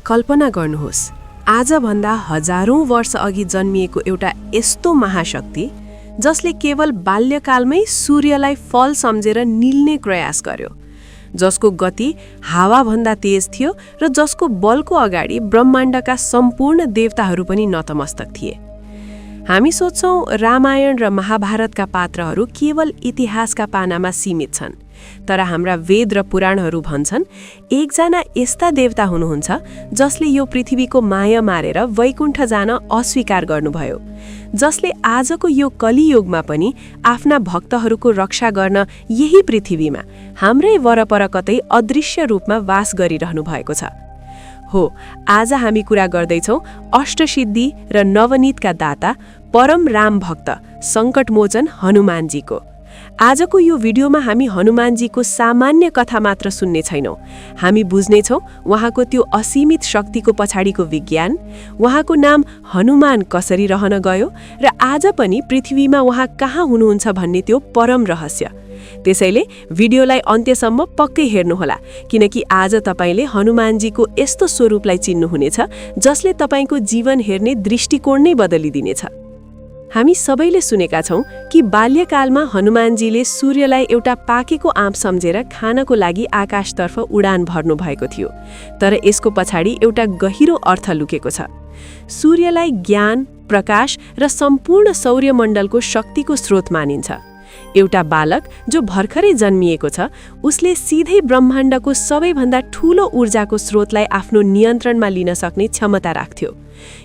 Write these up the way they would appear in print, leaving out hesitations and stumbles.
कल्पना गर्नुहोस्, आजभन्दा हजारौं वर्ष अघि जन्मिएको एउटा यस्तो महाशक्ति जसले केवल बाल्यकालमै सूर्यलाई फल सम्झेर निल्ने प्रयास गर्यो, जसको गति हावाभन्दा तेज थियो र जसको बलको अगाडि ब्रह्माण्डका सम्पूर्ण देवताहरू पनि नतमस्तक थिए। हामी सोच्छौं रामायण र महाभारतका पात्रहरू केवल इतिहासका पानामा सीमित छन्, तर हाम्रा वेद र पुराणहरू भन्छन् एकजना यस्ता देवता हुनुहुन्छ जसले यो पृथ्वीको माया मारेर वैकुण्ठ जान अस्वीकार गर्नुभयो, जसले आजको यो कलियुगमा पनि आफ्ना भक्तहरूको रक्षा गर्न यही पृथ्वीमा हाम्रै वरपर कतै अदृश्य रूपमा वास गरिरहनु भएको छ। हो, आज हामी कुरा गर्दैछौं अष्टसिद्धि र नवनीतका दाता परम राम भक्त सङ्कटमोचन हनुमानजीको। आजको यो भिडियोमा हामी हनुमानजीको सामान्य कथा मात्र सुन्ने छैनौं, हामी बुझ्नेछौं उहाँको त्यो असीमित शक्तिको पछाडिको विज्ञान, उहाँको नाम हनुमान कसरी रहन गयो र आज पनि पृथ्वीमा उहाँ कहाँ हुनुहुन्छ भन्ने त्यो परम रहस्य। त्यसैले भिडियोलाई अन्त्यसम्म पक्कै हेर्नुहोला, किनकि आज तपाईले हनुमानजीको यस्तो स्वरूपलाई चिन्नुहुनेछ जसले तपाईको जीवन हेर्ने दृष्टिकोण नै बदलिदिनेछ। हामी सबैले सुनेका छौं कि बाल्यकालमा हनुमानजीले सूर्यलाई एउटा पाकेको आँप सम्झेर खानको लागि आकाशतर्फ उडान भर्नु भएको थियो, तर यसको पछाडि एउटा गहिरो अर्थ लुकेको छ। सूर्यलाई ज्ञान, प्रकाश र सम्पूर्ण सौर्यमण्डलको शक्तिको स्रोत मानिन्छ। एउटा बालक जो भर्खरै जन्मिएको छ, उसले सिधै ब्रह्माण्डको सबैभन्दा ठूलो ऊर्जाको स्रोतलाई आफ्नो नियन्त्रणमा लिन सक्ने क्षमता राख्थ्यो।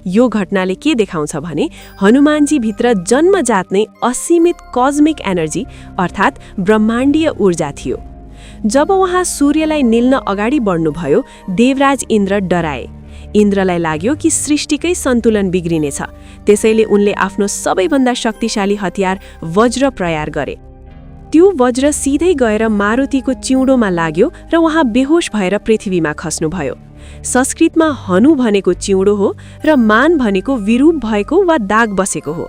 यो घटनाले के देखाउँछ भने हनुमानजी भित्र जन्मजात नै असीमित कस्मिक एनर्जी अर्थात् ब्रह्माण्डीय ऊर्जा थियो। जब उहाँ सूर्यलाई निल्न अगाडि बढ्नुभयो, देवराज इन्द्र डराए। इन्द्रलाई लाग्यो कि सृष्टिकै सन्तुलन बिग्रिनेछ, त्यसैले उनले आफ्नो सबैभन्दा शक्तिशाली हतियार वज्र प्रहार गरे। त्यो वज्र सिधै गएर मारुतिको चिउँडोमा लाग्यो र उहाँ बेहोस भएर पृथ्वीमा खस्नुभयो। संस्कृतमा हनु भनेको चिउँडो हो र मान भनेको विरूप भएको वा दाग बसेको हो।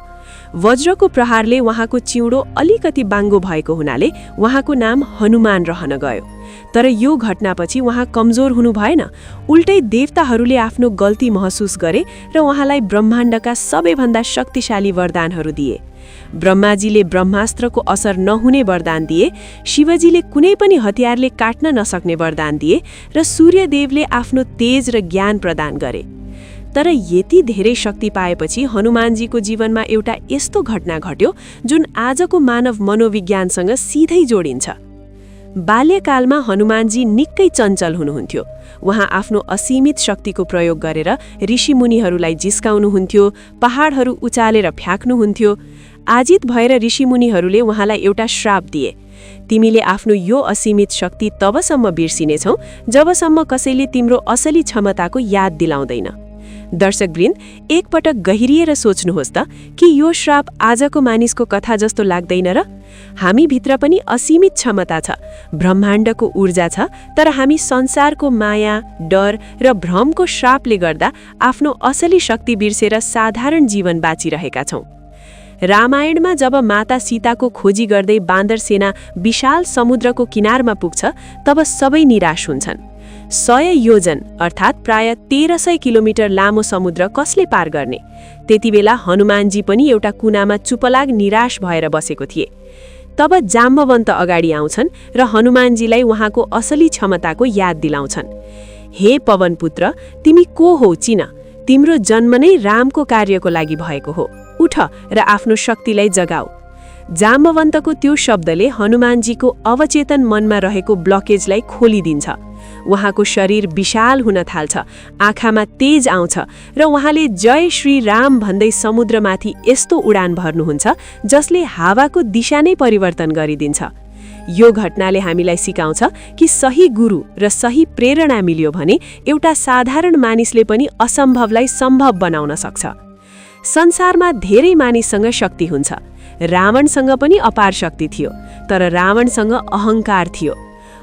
वज्रको प्रहारले उहाँको चिउँडो अलिकति बाङ्गो भएको हुनाले उहाँको नाम हनुमान रहन गयो। तर यो घटनापछि उहाँ कमजोर हुनु भएन, उल्टै देवताहरूले आफ्नो गल्ती महसुस गरे र उहाँलाई ब्रह्माण्डका सबैभन्दा शक्तिशाली वरदानहरू दिए। ब्रह्माजीले ब्रह्मास्त्रको असर नहुने वरदान दिए, शिवजीले कुनै पनि हतियारले काट्न नसक्ने वरदान दिए र सूर्यदेवले आफ्नो तेज र ज्ञान प्रदान गरे। तर यति धेरै शक्ति पाएपछि हनुमानजीको जीवनमा एउटा यस्तो घटना घट्यो जुन आजको मानव मनोविज्ञानसँग सिधै जोडिन्छ। बाल्यकालमा हनुमानजी निकै चञ्चल हुनुहुन्थ्यो। उहाँ आफ्नो असीमित शक्तिको प्रयोग गरेर ऋषिमुनिहरूलाई जिस्काउनुहुन्थ्यो, पहाडहरू उचालेर फ्याँक्नुहुन्थ्यो। आजित भएर ऋषिमुनिहरूले उहाँलाई एउटा श्राप दिए, तिमीले आफ्नो यो असीमित शक्ति तबसम्म बिर्सिनेछौ जबसम्म कसैले तिम्रो असली क्षमताको याद दिलाउँदैन। दर्शकवृन्द, एकपटक गहिरिएर सोच्नुहोस् त कि यो श्राप आजको मानिसको कथा जस्तो लाग्दैन र? हामी भित्र पनि असीमित क्षमता छ, ब्रह्माण्डको ऊर्जा छ, तर हामी संसारको माया, डर र भ्रमको श्रापले गर्दा आफ्नो असली शक्ति बिर्सेर साधारण जीवन बाँचिरहेका छौं। रामायणमा जब माता सीताको खोजी गर्दै बाँदर सेना विशाल समुद्रको किनारमा पुग्छ, तब सबै निराश हुन्छन्। 100 योजन अर्थात् प्राय 1300 किलोमिटर लामो समुद्र कसले पार गर्ने? त्यति बेला हनुमानजी पनि एउटा कुनामा चुपलाग निराश भएर बसेको थिए। तब जाम्बवन्त अगाडि आउँछन् र हनुमानजीलाई उहाँको असली क्षमताको याद दिलाउँछन्। हे पवनपुत्र, तिमी को हौ चिन? तिम्रो जन्म नै रामको कार्यको लागि भएको हो। उठ र आफ्नो शक्तिलाई जगाऊ। जाम्बवन्तको त्यो शब्दले हनुमानजीको अवचेतन मनमा रहेको ब्लकेजलाई खोलिदिन्छ। उहाँको शरीर विशाल हुन थाल्छ, आँखामा तेज आउँछ र उहाँले जय श्री राम भन्दै समुद्रमाथि यस्तो उडान भर्नुहुन्छ जसले हावाको दिशा नै परिवर्तन गरिदिन्छ। यो घटनाले हामीलाई सिकाउँछ कि सही गुरु र सही प्रेरणा मिल्यो भने एउटा साधारण मानिसले पनि असम्भवलाई सम्भव बनाउन सक्छ। संसारमा धेरै मानिससँग शक्ति हुन्छ। रावणसँग पनि अपार शक्ति थियो, तर रावणसँग अहङ्कार थियो।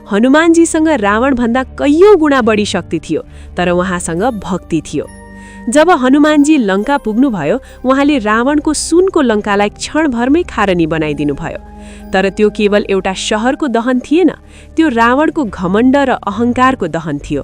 हनुमानजीसँग रावणभन्दा कैयौं गुणा बढी शक्ति थियो, तर उहाँसँग भक्ति थियो। जब हनुमानजी लङ्का पुग्नुभयो, उहाँले रावणको सुनको लङ्कालाई क्षणभरमै खारनी बनाइदिनु भयो। तर त्यो केवल एउटा शहरको दहन थिएन, त्यो रावणको घमण्ड र अहङ्कारको दहन थियो।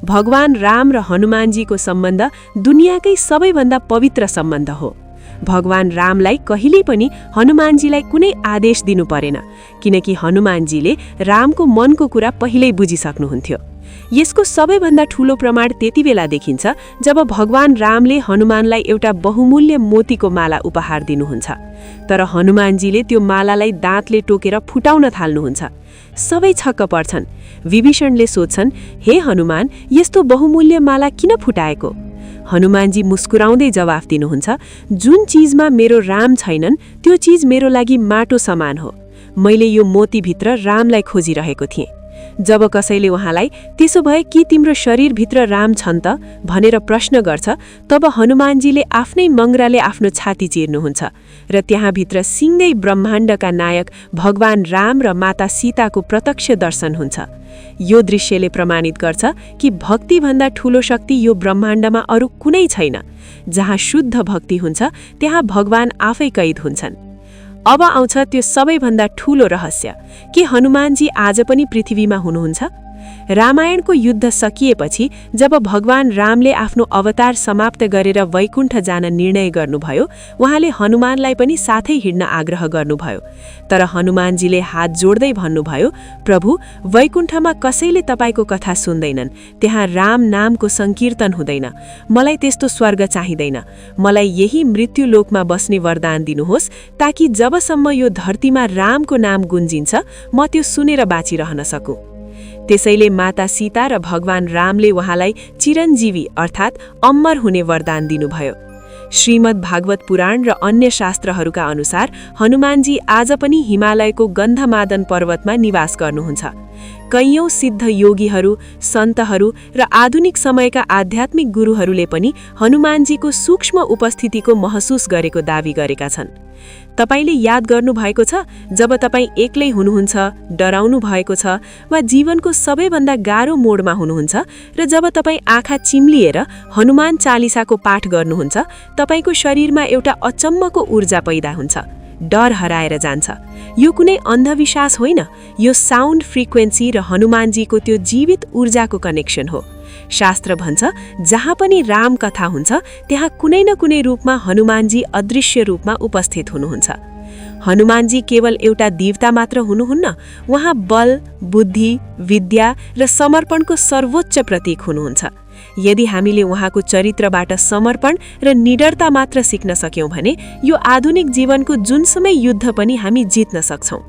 भगवान राम र हनुमानजीको सम्बन्ध दुनियाँकै सबैभन्दा पवित्र सम्बन्ध हो। भगवान रामलाई कहिल्यै पनि हनुमानजीलाई कुनै आदेश दिनु परेन, किनकि हनुमानजीले रामको मनको कुरा पहिल्यै बुझिसक्नुहुन्थ्यो। यसको सबैभन्दा ठूलो प्रमाण त्यति बेला देखिन्छ जब भगवान रामले हनुमानलाई एउटा बहुमूल्य मोतीको माला उपहार दिनुहुन्छ। तर हनुमानजीले त्यो मालालाई दाँतले टोकेर फुटाउन थाल्नुहुन्छ। सबै छक्क पर्छन्। विभीषणले सोध्छन्, हे हनुमान, यस्तो बहुमूल्य माला किन फुटाएको? हनुमानजी मुस्कुराउँदै जवाफ दिनुहुन्छ, जुन चीजमा मेरो राम छैनन् त्यो चीज मेरो लागि माटो समान हो। मैले यो मोतीभित्र रामलाई खोजिरहेको थिएँ। जब कसैले उहाँलाई त्यसो भए के तिम्रो शरीरभित्र राम छन् त भनेर प्रश्न गर्छ, तब हनुमानजीले आफ्नै मङ्गराले आफ्नो छाती चिर्नुहुन्छ र त्यहाँभित्र सिङ्गै ब्रह्माण्डका नायक भगवान राम र माता सीताको प्रत्यक्ष दर्शन हुन्छ। यो दृश्यले प्रमाणित गर्छ कि भक्तिभन्दा ठूलो शक्ति यो ब्रह्माण्डमा अरू कुनै छैन। जहाँ शुद्ध भक्ति हुन्छ त्यहाँ भगवान आफै कैद हुन्छन्। अब आउँछ त्यो सबैभन्दा ठूलो रहस्य, के हनुमानजी आज पनि पृथ्वीमा हुनुहुन्छ? रामायणको युद्ध सकिएपछि जब भगवान रामले आफ्नो अवतार समाप्त गरेर वैकुण्ठ जान निर्णय गर्नुभयो, उहाँले हनुमानलाई पनि साथै हिँड्न आग्रह गर्नुभयो। तर हनुमानजीले हात जोड्दै भन्नुभयो, प्रभु, वैकुण्ठमा कसैले तपाईको कथा सुन्दैनन्, त्यहाँ राम नामको संकीर्तन हुँदैन। मलाई त्यस्तो स्वर्ग चाहिँदैन। मलाई यही मृत्युलोकमा बस्ने वरदान दिनुहोस्, ताकि जबसम्म यो धरतीमा रामको नाम गुन्जिन्छ म त्यो सुनेर बाँचिरहन सकूँ। त्यसैले माता सीता र भगवान रामले उहाँलाई चिरञ्जीवी अर्थात् अमर हुने वरदान दिनुभयो। श्रीमद् भागवत पुराण र अन्य शास्त्रहरूका अनुसार हनुमानजी आज पनि हिमालयको गन्धमादन पर्वतमा निवास गर्नुहुन्छ। कैयौं सिद्ध योगीहरू, सन्तहरू र आधुनिक समयका आध्यात्मिक गुरुहरूले पनि हनुमानजीको सूक्ष्म उपस्थितिको महसुस गरेको दावी गरेका छन्। तपाईले याद गर्नुभएको छ, जब तपाईँ एक्लै हुनुहुन्छ, डराउनु भएको छ वा जीवनको सबैभन्दा गाह्रो मोडमा हुनुहुन्छ र जब तपाईँ आँखा चिम्लिएर हनुमान चालिसाको पाठ गर्नुहुन्छ, तपाईको शरीरमा एउटा अचम्मको ऊर्जा पैदा हुन्छ, डर हराएर जान्छ। यो कुनै अन्धविश्वास होइन, यो साउन्ड फ्रिक्वेन्सी र हनुमानजीको त्यो जीवित ऊर्जाको कनेक्सन हो। शास्त्र भन्छ, जहाँ पनि राम कथा हुन्छ त्यहाँ कुनै न कुनै रूपमा हनुमानजी अदृश्य रूपमा उपस्थित हुनुहुन्छ। हनुमानजी केवल एउटा देवता मात्र हुनुहुन्न, उहाँ बल, बुद्धि, विद्या र समर्पणको सर्वोच्च प्रतीक हुनुहुन्छ। यदि हामीले उहाँको चरित्रबाट समर्पण र निडरता मात्र सिक्न सक्यौं भने यो आधुनिक जीवनको जुनसुकै युद्ध पनि हामी जित्न सक्छौं।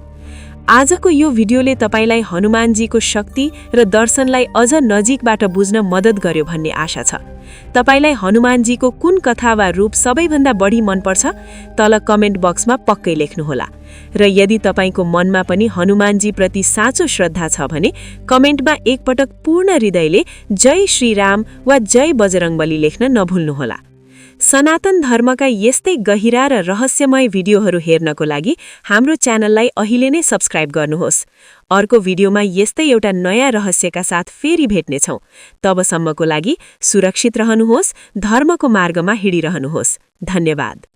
आजको यो भिडियोले तपाईलाई हनुमानजीको शक्ति र दर्शनलाई अझ नजिकबाट बुझ्न मद्दत गर्यो भन्ने आशा छ। तपाईलाई हनुमानजीको कुन कथा वा रूप सबैभन्दा बढी मनपर्छ? तल कमेन्ट बक्समा पक्कै लेख्नुहोला। र यदि तपाईको मनमा पनि हनुमानजी प्रति साँचो श्रद्धा छ भने कमेन्टमा एकपटक पूर्ण हृदयले जय श्रीराम वा जय बजरंगबली लेख्न नभुल्नुहोला। सनातन धर्मका यस्तै गहिरा र रहस्यमय भिडियोहरू हेर्नको लागि हाम्रो च्यानललाई अहिले नै सब्स्क्राइब गर्नुहोस्। अर्को भिडियोमा यस्तै एउटा नयाँ रहस्यका साथ फेरि भेट्नेछौँ। तबसम्मको लागि सुरक्षित रहनुहोस्, धर्मको मार्गमा हिँडिरहनुहोस्। धन्यवाद।